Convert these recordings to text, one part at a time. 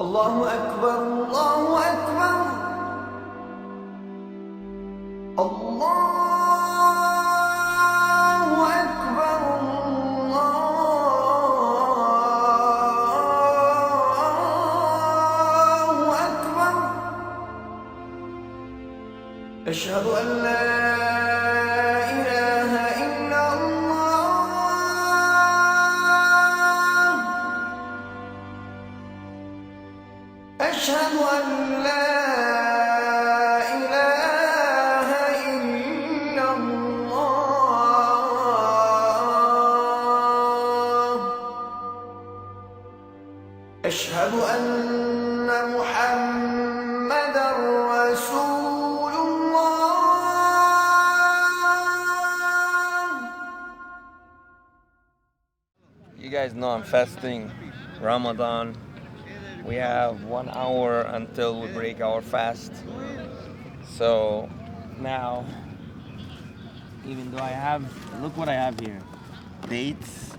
الله أكبر الله أكبر الله أكبر الله أكبر أشهد أن لا إله إلا الله أشهد أن لا إله إلا الله أشهد أن محمدًا رسول الله. You guys know I'm fasting, Ramadan. We have 1 hour until we break our fast. So now, even though look what I have here. Dates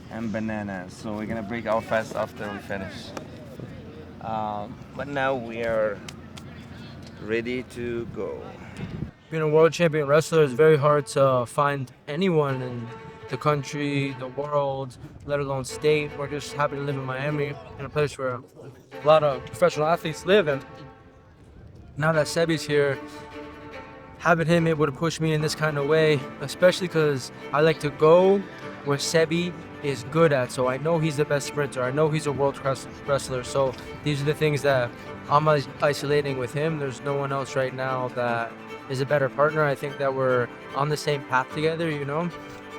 and bananas. So we're gonna break our fast after we finish. But now we are ready to go. Being a world champion wrestler is very hard to find anyone in the country, the world, let alone state. We're just happy to live in Miami, in a place where a lot of professional athletes live. And now that Sebi's here, having him able to push me in this kind of way, especially because I like to go where Sebi is good at. So I know he's the best sprinter. I know he's a world-class wrestler. So these are the things that I'm isolating with him. There's no one else right now that is a better partner. I think that we're on the same path together, you know?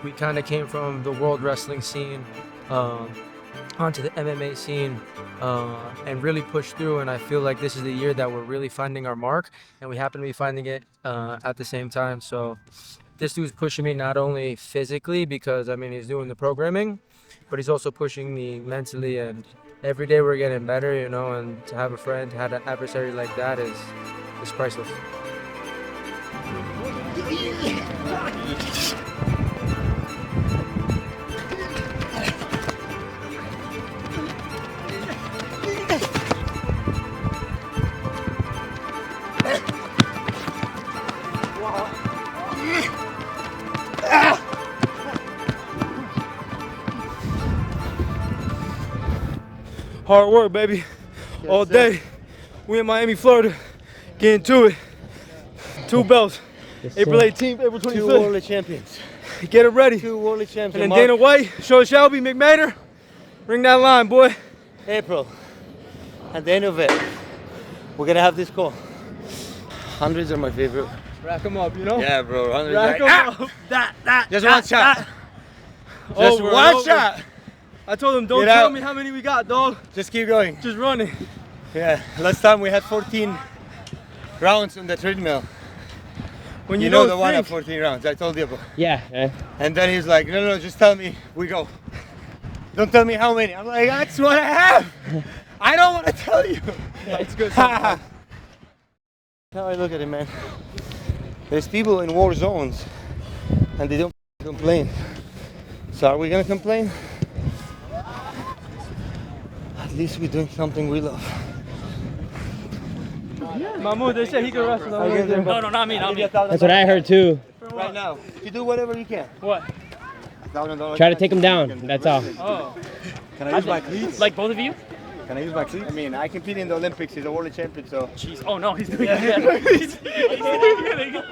We kind of came from the world wrestling scene onto the MMA scene and really pushed through. And I feel like this is the year that we're really finding our mark, and we happen to be finding it at the same time. So this dude's pushing me not only physically, because I mean he's doing the programming, but he's also pushing me mentally. And every day we're getting better, you know. And to have a friend, to have an adversary like that is priceless. Hard work, baby. All day. We in Miami, Florida. Getting to it. 2 belts. April 18th, April 25th. 2 world champions. Get it ready. 2 world champions. And then Dana White, Sean Shelby, McMahon. Ring that line, boy. April. At the end of it, we're gonna have this call. Hundreds are my favorite. Rack them up, you know? Yeah, bro. Hundreds. Rack them up. Just one shot. Just Over, one over. shot. I told him, don't Get tell out. me how many we got, dog. Just keep going. Just running. Yeah. Last time we had 14 rounds on the treadmill. When You you know don't the one at think, 14 rounds. I told you about. Yeah. And then he's like, no, just tell me. We go. Don't tell me how many. I'm like, that's what I have. I don't want to tell you. yeah, it's good sometimes. Now I look at it, man. There's people in war zones and they don't complain. So are we gonna complain? At least we're doing something we love. Mahmoud, they said he could wrestle. No, not me, not me. That's what I heard too. Right now, you do whatever you can. What? $1,000. Try to take him down. That's all. Oh. Can I use my cleats? Like both of you? Can I use my cleats? I mean, I compete in the Olympics. He's a world champion, so. Jeez. Oh no, he's doing it. He's doing it.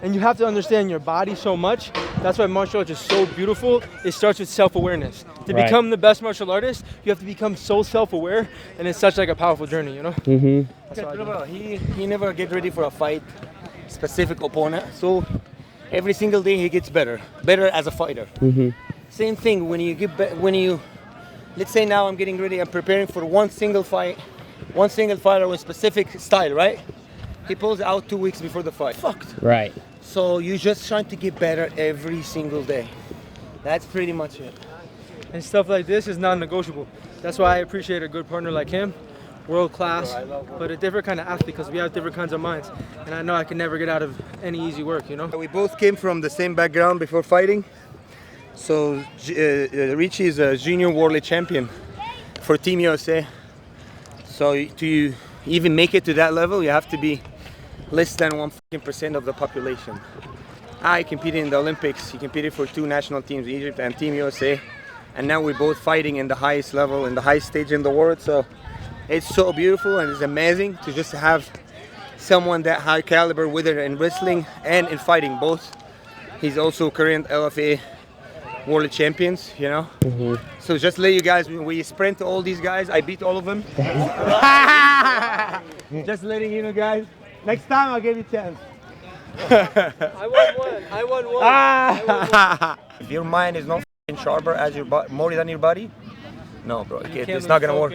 And you have to understand your body so much. That's why martial arts is so beautiful. It starts with self-awareness. To Right. become the best martial artist, you have to become so self-aware, and it's such like a powerful journey, you know? Mm-hmm. That's how I do it. He never get ready for a fight, specific opponent. So every single day he gets better as a fighter. Mm-hmm. Same thing when you let's say now I'm getting ready, I'm preparing for one single fight, one single fighter with specific style, right? He pulls out 2 weeks before the fight. Fucked. Right. So you're just trying to get better every single day. That's pretty much it. And stuff like this is non-negotiable. That's why I appreciate a good partner like him. World class, but a different kind of athlete, because we have different kinds of minds. And I know I can never get out of any easy work, you know? We both came from the same background before fighting. So Richie is a junior world champion for Team USA. So to even make it to that level, you have to be less than 1% of the population. I competed in the Olympics. He competed for 2 national teams, Egypt and Team USA. And now we're both fighting in the highest level, in the highest stage in the world. So it's so beautiful and it's amazing to just have someone that high caliber, whether in wrestling and in fighting both. He's also current LFA world champions, you know. So just let you guys, we sprint all these guys. I beat all of them. Just letting you know, guys. Next time I'll give you a chance. I won one. If your mind is not sharper as your more than your body, no, bro, it's not gonna work.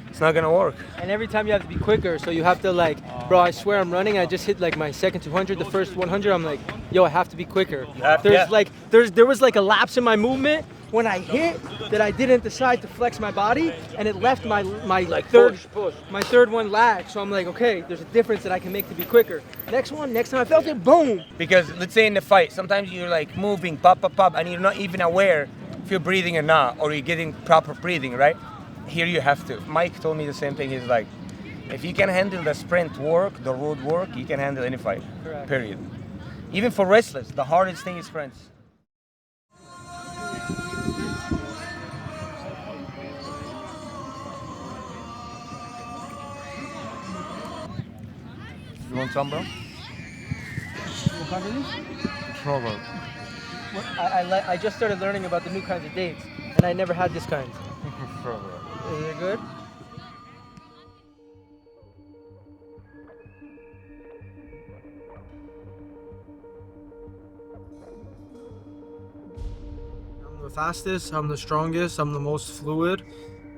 It's not gonna work. And every time you have to be quicker, so you have to like, bro, I swear I'm running. I just hit like my second 200, the first 100. I'm like, yo, I have to be quicker. There was like a lapse in my movement when I hit that I didn't decide to flex my body, and it left my third one lag. So I'm like, okay, there's a difference that I can make to be quicker. Next time I felt it, boom. Because let's say in the fight, sometimes you're like moving, pop, pop, pop, and you're not even aware if you're breathing or not, or you're getting proper breathing, right? Here you have to. Mike told me the same thing. He's like, if you can handle the sprint work, the road work, you can handle any fight. Correct. Period. Even for wrestlers, the hardest thing is sprints. You want some, bro? Trouble. I just started learning about the new kinds of dates, and I never had this kind. Is it good? I'm the fastest, I'm the strongest, I'm the most fluid.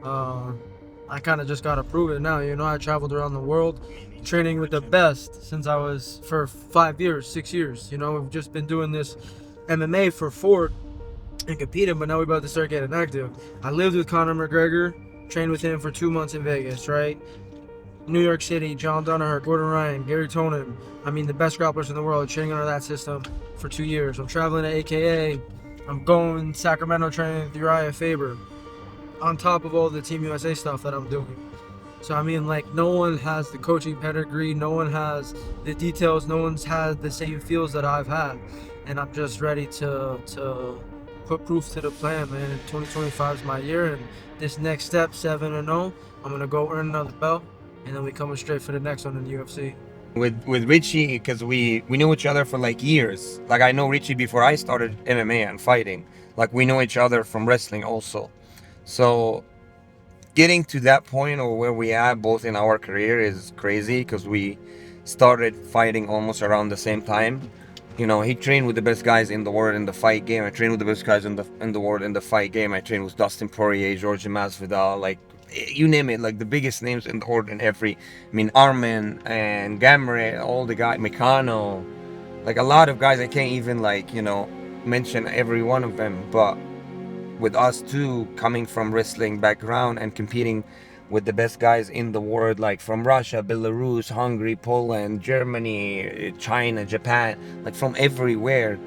I kind of just gotta prove it now. You know, I traveled around the world training with the best since I was for 5 years, 6 years. You know, we've just been doing this MMA for 4 and competing, but now we're about to start getting active. I lived with Conor McGregor, trained with him for 2 months in Vegas, right? New York City, John Danaher, Gordon Ryan, Gary Tonin. I mean, the best grapplers in the world, training under that system for 2 years. I'm traveling to AKA. I'm going Sacramento training with Uriah Faber, on top of all the Team USA stuff that I'm doing. So I mean, like, no one has the coaching pedigree, no one has the details, no one's had the same feels that I've had. And I'm just ready to put proof to the plan, man. And 2025 is my year, and this next step, 7-0, I'm gonna go earn another belt, and then we coming straight for the next one in the UFC. With Richie, because we knew each other for like years. Like, I know Richie before I started MMA and fighting. Like, we know each other from wrestling also. So getting to that point or where we are both in our career is crazy, because we started fighting almost around the same time. You know, he trained with the best guys in the world in the fight game. I trained with the best guys in the world in the fight game. I trained with Dustin Poirier, George Masvidal, like, you name it, like the biggest names in the world in every, I mean, Arman and Gamret, all the guys, Meccano, like a lot of guys. I can't even, like, you know, mention every one of them. But with us two coming from wrestling background and competing with the best guys in the world, like from Russia, Belarus, Hungary, Poland, Germany, China, Japan, like from everywhere,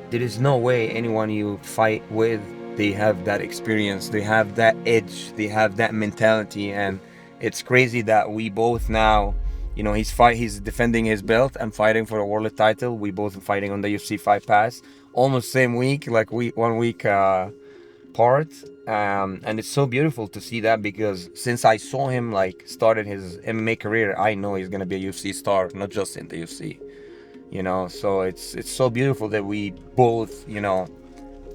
there is no way anyone you fight with, they have that experience, they have that edge, they have that mentality. And it's crazy that we both now, you know, he's defending his belt and fighting for a world title. We both fighting on the UFC Fight Pass, almost same week, like 1 week apart. And it's so beautiful to see that, because since I saw him like started his MMA career, I know he's gonna be a UFC star, not just in the UFC, you know. So it's so beautiful that we both, you know,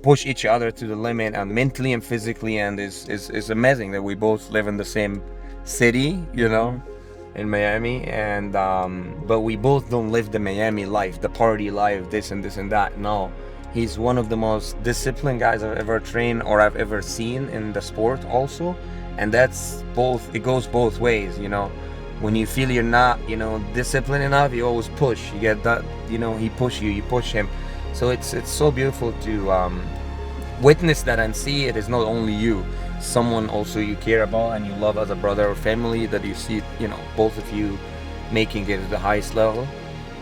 push each other to the limit, and mentally and physically. And it's amazing that we both live in the same city, you know, in Miami. And but we both don't live the Miami life, the party life, this and that. No, he's one of the most disciplined guys I've ever trained or I've ever seen in the sport also. And that's both, it goes both ways, you know. When you feel you're not, you know, disciplined enough, you always push. You get that, you know, he push you, you push him. So it's so beautiful to witness that and see it is not only you, someone also you care about and you love as a brother or family, that you see, you know, both of you making it at the highest level.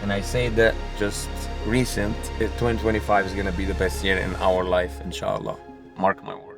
And I say that just recent, 2025 is gonna be the best year in our life, inshallah. Mark my words.